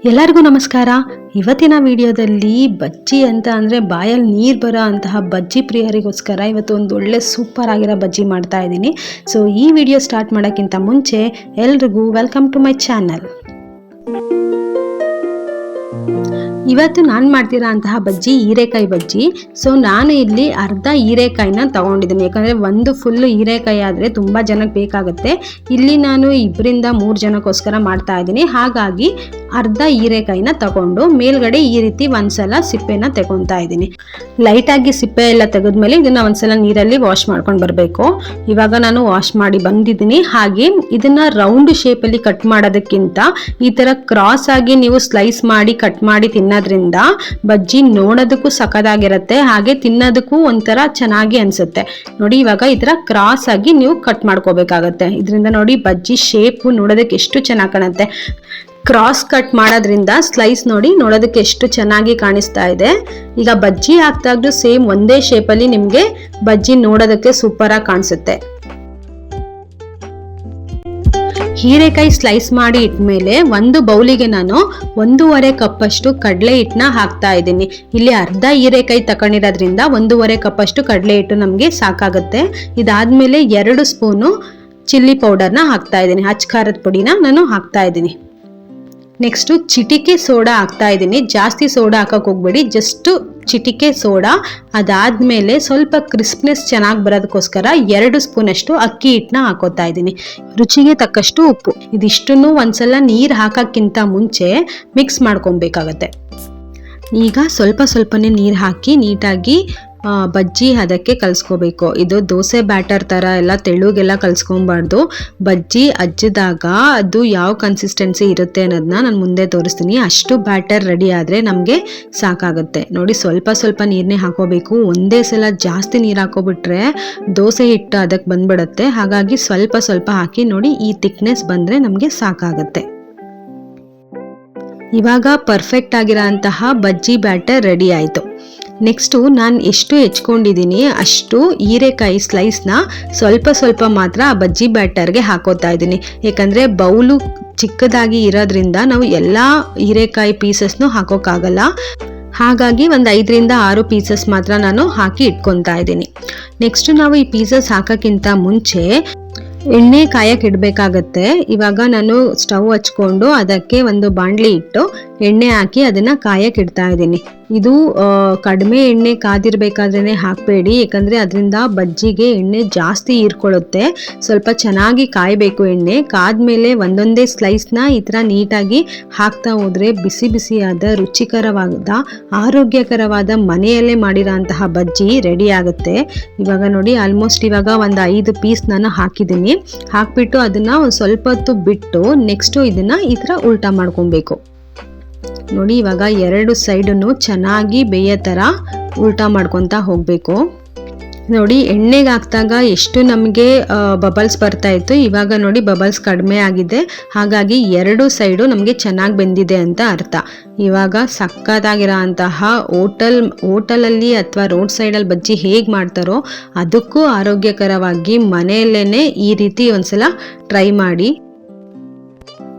ಎಲ್ಲರಿಗೂ ನಮಸ್ಕಾರ. ಇವತ್ತಿನ ವಿಡಿಯೋದಲ್ಲಿ ಬಜ್ಜಿ ಅಂತ ಅಂದರೆ ಬಾಯಲ್ಲಿ ನೀರು ಬರೋ ಅಂತಹ ಬಜ್ಜಿ ಪ್ರಿಯರಿಗೋಸ್ಕರ ಇವತ್ತು ಒಂದು ಒಳ್ಳೆ ಸೂಪರ್ ಆಗಿರೋ ಬಜ್ಜಿ ಮಾಡ್ತಾ ಇದ್ದೀನಿ. ಸೊ ಈ ವಿಡಿಯೋ ಸ್ಟಾರ್ಟ್ ಮಾಡೋಕ್ಕಿಂತ ಮುಂಚೆ ಎಲ್ರಿಗೂ ವೆಲ್ಕಮ್ ಟು ಮೈ ಚಾನಲ್. ಇವತ್ತು ನಾನು ಮಾಡ್ತಿರೋ ಅಂತಹ ಬಜ್ಜಿ ಹೀರೆಕಾಯಿ ಬಜ್ಜಿ. ಸೊ ನಾನು ಇಲ್ಲಿ ಅರ್ಧ ಹೀರೆಕಾಯಿನ ತಗೊಂಡಿದ್ದೀನಿ, ಯಾಕಂದರೆ ಒಂದು ಫುಲ್ ಹೀರೆಕಾಯಿ ಆದರೆ ತುಂಬ ಜನಕ್ಕೆ ಬೇಕಾಗುತ್ತೆ. ಇಲ್ಲಿ ನಾನು 2-3 ಜನಕ್ಕೋಸ್ಕರ ಮಾಡ್ತಾ ಇದ್ದೀನಿ. ಹಾಗಾಗಿ ಅರ್ಧ ಹೀರೆಕಾಯಿನ ತಗೊಂಡು ಮೇಲ್ಗಡೆ ಈ ರೀತಿ ಒಂದ್ಸಲ ಸಿಪ್ಪೆನ ತಗೊತಾ ಇದ್ದೀನಿ. ಲೈಟಾಗಿ ಸಿಪ್ಪೆ ಎಲ್ಲ ತೆಗೆದ್ಮೇಲೆ ಇದನ್ನು ಒಂದ್ಸಲ ನೀರಲ್ಲಿ ವಾಶ್ ಮಾಡ್ಕೊಂಡು ಬರಬೇಕು. ಇವಾಗ ನಾನು ವಾಶ್ ಮಾಡಿ ಬಂದಿದ್ದೀನಿ. ಹಾಗೆ ಇದನ್ನು ರೌಂಡ್ ಶೇಪಲ್ಲಿ ಕಟ್ ಮಾಡೋದಕ್ಕಿಂತ ಈ ಥರ ಕ್ರಾಸ್ ಆಗಿ ನೀವು ಸ್ಲೈಸ್ ಮಾಡಿ ಕಟ್ ಮಾಡಿ ತಿನ್ನೋದ್ರಿಂದ ಬಜ್ಜಿ ನೋಡೋದಕ್ಕೂ ಸಖತ್ತಾಗಿರುತ್ತೆ, ಹಾಗೆ ತಿನ್ನೋದಕ್ಕೂ ಒಂಥರ ಚೆನ್ನಾಗಿ ಅನಿಸುತ್ತೆ. ನೋಡಿ, ಇವಾಗ ಈ ಥರ ಕ್ರಾಸ್ ಆಗಿ ನೀವು ಕಟ್ ಮಾಡ್ಕೋಬೇಕಾಗತ್ತೆ. ಇದರಿಂದ ನೋಡಿ ಬಜ್ಜಿ ಶೇಪು ನೋಡೋದಕ್ಕೆ ಎಷ್ಟು ಚೆನ್ನಾಗಿ ಕಾಣುತ್ತೆ. ಕ್ರಾಸ್ ಕಟ್ ಮಾಡೋದ್ರಿಂದ ಸ್ಲೈಸ್ ನೋಡಿ ನೋಡೋದಕ್ಕೆ ಎಷ್ಟು ಚೆನ್ನಾಗಿ ಕಾಣಿಸ್ತಾ ಇದೆ. ಈಗ ಬಜ್ಜಿ ಹಾಕ್ದಾಗ್ಲೂ ಸೇಮ್ ಒಂದೇ ಶೇಪಲ್ಲಿ ನಿಮಗೆ ಬಜ್ಜಿ ನೋಡೋದಕ್ಕೆ ಸೂಪರಾಗಿ ಕಾಣಿಸುತ್ತೆ. ಹೀರೆಕಾಯಿ ಸ್ಲೈಸ್ ಮಾಡಿ ಇಟ್ಮೇಲೆ ಒಂದು ಬೌಲಿಗೆ ನಾನು 1.5 ಕಪ್ಪಷ್ಟು ಕಡಲೆ ಹಿಟ್ಟನ್ನ ಹಾಕ್ತಾ ಇದ್ದೀನಿ. ಇಲ್ಲಿ ಅರ್ಧ ಹೀರೆಕಾಯಿ ತಗೊಂಡಿರೋದ್ರಿಂದ 1.5 ಕಪ್ಪಷ್ಟು ಕಡಲೆ ಹಿಟ್ಟು ನಮಗೆ ಸಾಕಾಗುತ್ತೆ. ಇದಾದ್ಮೇಲೆ 2 ಸ್ಪೂನು ಚಿಲ್ಲಿ ಪೌಡರ್ನ ಹಾಕ್ತಾ ಇದ್ದೀನಿ, ಅಚ್ಕಾರದ ಪುಡಿನ ನಾನು ಹಾಕ್ತಾ ಇದ್ದೀನಿ. ನೆಕ್ಸ್ಟು ಚಿಟಿಕೆ ಸೋಡಾ ಹಾಕ್ತಾ ಇದ್ದೀನಿ. ಜಾಸ್ತಿ ಸೋಡಾ ಹಾಕಕ್ಕೆ ಹೋಗ್ಬೇಡಿ, ಜಸ್ಟ್ ಚಿಟಿಕೆ ಸೋಡಾ. ಅದಾದಮೇಲೆ ಸ್ವಲ್ಪ ಕ್ರಿಸ್ಪ್ನೆಸ್ ಚೆನ್ನಾಗಿ ಬರೋದಕ್ಕೋಸ್ಕರ 2 ಸ್ಪೂನಷ್ಟು ಅಕ್ಕಿ ಹಿಟ್ಟನ್ನ ಹಾಕೋತಾ ಇದ್ದೀನಿ. ರುಚಿಗೆ ತಕ್ಕಷ್ಟು ಉಪ್ಪು. ಇದಿಷ್ಟನ್ನು ಒಂದ್ಸಲ ನೀರು ಹಾಕೋಕ್ಕಿಂತ ಮುಂಚೆ ಮಿಕ್ಸ್ ಮಾಡ್ಕೊಬೇಕಾಗತ್ತೆ. ಈಗ ಸ್ವಲ್ಪನೇ ನೀರು ಹಾಕಿ ನೀಟಾಗಿ ಬಜ್ಜಿ ಅದಕ್ಕೆ ಕಲಿಸ್ಕೋಬೇಕು. ಇದು ದೋಸೆ ಬ್ಯಾಟರ್ ಥರ ಎಲ್ಲ ತೆಳುಗೆಲ್ಲ ಕಲಿಸ್ಕೊಬಾರ್ದು. ಬಜ್ಜಿ ಅಜ್ಜಿದಾಗ ಅದು ಯಾವ ಕನ್ಸಿಸ್ಟೆನ್ಸಿ ಇರುತ್ತೆ ಅನ್ನೋದನ್ನ ನಾನು ಮುಂದೆ ತೋರಿಸ್ತೀನಿ. ಅಷ್ಟು ಬ್ಯಾಟರ್ ರೆಡಿ ಆದರೆ ನಮಗೆ ಸಾಕಾಗುತ್ತೆ. ನೋಡಿ, ಸ್ವಲ್ಪ ನೀರನ್ನೇ ಹಾಕೋಬೇಕು. ಒಂದೇ ಸಲ ಜಾಸ್ತಿ ನೀರು ಹಾಕೋಬಿಟ್ರೆ ದೋಸೆ ಹಿಟ್ಟು ಅದಕ್ಕೆ ಬಂದ್ಬಿಡುತ್ತೆ. ಹಾಗಾಗಿ ಸ್ವಲ್ಪ ಹಾಕಿ ನೋಡಿ, ಈ ಥಿಕ್ನೆಸ್ ಬಂದರೆ ನಮಗೆ ಸಾಕಾಗುತ್ತೆ. ಇವಾಗ ಪರ್ಫೆಕ್ಟ್ ಆಗಿರೋ ಅಂತಹ ಬಜ್ಜಿ ಬ್ಯಾಟರ್ ರೆಡಿ ಆಯಿತು. ನೆಕ್ಸ್ಟು ನಾನು ಎಷ್ಟು ಹೆಚ್ಕೊಂಡಿದ್ದೀನಿ ಅಷ್ಟು ಹೀರೆಕಾಯಿ ಸ್ಲೈಸ್ನ ಸ್ವಲ್ಪ ಮಾತ್ರ ಆ ಬಜ್ಜಿ ಬ್ಯಾಟರ್ಗೆ ಹಾಕೋತಾ ಇದ್ದೀನಿ. ಯಾಕಂದರೆ ಬೌಲು ಚಿಕ್ಕದಾಗಿ ಇರೋದ್ರಿಂದ ನಾವು ಎಲ್ಲ ಹೀರೆಕಾಯಿ ಪೀಸಸ್ನು ಹಾಕೋಕ್ಕಾಗಲ್ಲ. ಹಾಗಾಗಿ ಒಂದು 5-6 ಪೀಸಸ್ ಮಾತ್ರ ನಾನು ಹಾಕಿ ಇಟ್ಕೊತಾ ಇದ್ದೀನಿ. ನೆಕ್ಸ್ಟು ನಾವು ಈ ಪೀಸಸ್ ಹಾಕೋಕ್ಕಿಂತ ಮುಂಚೆ ಎಣ್ಣೆ ಕಾಯಕ್ಕೆ ಇಡಬೇಕಾಗತ್ತೆ. ಇವಾಗ ನಾನು ಸ್ಟವ್ ಹಚ್ಕೊಂಡು ಅದಕ್ಕೆ ಒಂದು ಬಾಣಲಿ ಇಟ್ಟು ಎಣ್ಣೆ ಹಾಕಿ ಅದನ್ನು ಕಾಯಕ್ಕೆ ಇಡ್ತಾ ಇದ್ದೀನಿ. ಇದು ಕಡಿಮೆ ಎಣ್ಣೆ ಕಾದಿರಬೇಕಾದ್ರೇ ಹಾಕಬೇಡಿ, ಯಾಕಂದರೆ ಅದರಿಂದ ಬಜ್ಜಿಗೆ ಎಣ್ಣೆ ಜಾಸ್ತಿ ಹೀರ್ಕೊಳ್ಳುತ್ತೆ. ಸ್ವಲ್ಪ ಚೆನ್ನಾಗಿ ಕಾಯಬೇಕು. ಎಣ್ಣೆ ಕಾದ್ಮೇಲೆ ಒಂದೊಂದೇ ಸ್ಲೈಸ್ನ ಈ ಥರ ನೀಟಾಗಿ ಹಾಕ್ತಾ ಹೋದರೆ ಬಿಸಿಯಾದ ರುಚಿಕರವಾದ ಆರೋಗ್ಯಕರವಾದ ಮನೆಯಲ್ಲೇ ಮಾಡಿರೋ ಅಂತಹ ಬಜ್ಜಿ ರೆಡಿ ಆಗುತ್ತೆ. ಇವಾಗ ನೋಡಿ, ಆಲ್ಮೋಸ್ಟ್ ಇವಾಗ ಒಂದು 5 ಪೀಸ್ ನಾನು ಹಾಕಿದ್ದೀನಿ. ಹಾಕ್ಬಿಟ್ಟು ಅದನ್ನು ಒಂದು ಸ್ವಲ್ಪ ಹೊತ್ತು ಬಿಟ್ಟು ನೆಕ್ಸ್ಟು ಇದನ್ನು ಈ ಥರ ಉಲ್ಟಾ ಮಾಡ್ಕೊಬೇಕು. ನೋಡಿ, ಇವಾಗ 2 ಸೈಡನ್ನು ಚೆನ್ನಾಗಿ ಬೇಯೋ ಥರ ಉಲ್ಟಾ ಮಾಡ್ಕೊತಾ ಹೋಗಬೇಕು. ನೋಡಿ, ಎಣ್ಣೆಗೆ ಹಾಕಿದಾಗ ಎಷ್ಟು ನಮಗೆ ಬಬಲ್ಸ್ ಬರ್ತಾ ಇತ್ತು, ಇವಾಗ ನೋಡಿ ಬಬಲ್ಸ್ ಕಡಿಮೆ ಆಗಿದೆ. ಹಾಗಾಗಿ 2 ಸೈಡು ನಮಗೆ ಚೆನ್ನಾಗಿ ಬೆಂದಿದೆ ಅಂತ ಅರ್ಥ. ಇವಾಗ ಸಕ್ಕತ್ತಾಗಿರೋ ಅಂತಹ ಹೋಟೆಲಲ್ಲಿ ಅಥವಾ ರೋಡ್ ಸೈಡಲ್ಲಿ ಬಜ್ಜಿ ಹೇಗೆ ಮಾಡ್ತಾರೋ ಅದಕ್ಕೂ ಆರೋಗ್ಯಕರವಾಗಿ ಮನೆಯಲ್ಲೇ ಈ ರೀತಿ ಒಂದ್ಸಲ ಟ್ರೈ ಮಾಡಿ.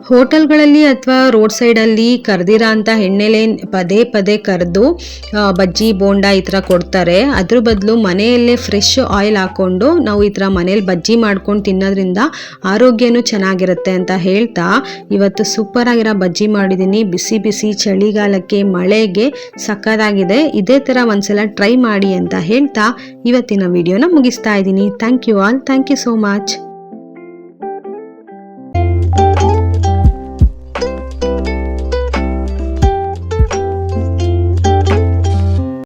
ಹೋಟೆಲ್ಗಳಲ್ಲಿ ಅಥವಾ ರೋಡ್ ಸೈಡಲ್ಲಿ ಕರೆದಿರೋ ಅಂಥ ಎಣ್ಣೆಲೆ ಪದೇ ಕರೆದು ಬಜ್ಜಿ ಬೋಂಡ ಈ ಥರ ಕೊಡ್ತಾರೆ. ಅದ್ರ ಬದಲು ಮನೆಯಲ್ಲೇ ಫ್ರೆಶ್ ಆಯಿಲ್ ಹಾಕ್ಕೊಂಡು ನಾವು ಈ ಥರ ಮನೇಲಿ ಬಜ್ಜಿ ಮಾಡ್ಕೊಂಡು ತಿನ್ನೋದ್ರಿಂದ ಆರೋಗ್ಯನೂ ಚೆನ್ನಾಗಿರುತ್ತೆ ಅಂತ ಹೇಳ್ತಾ ಇವತ್ತು ಸೂಪರ್ ಆಗಿರೋ ಬಜ್ಜಿ ಮಾಡಿದ್ದೀನಿ. ಬಿಸಿ ಚಳಿಗಾಲಕ್ಕೆ ಮಳೆಗೆ ಸಕ್ಕತ್ತಾಗಿದೆ. ಇದೇ ಥರ ಒಂದ್ಸಲ ಟ್ರೈ ಮಾಡಿ ಅಂತ ಹೇಳ್ತಾ ಇವತ್ತಿನ ವಿಡಿಯೋನ ಮುಗಿಸ್ತಾ ಇದ್ದೀನಿ. Thank you all. Thank you so much.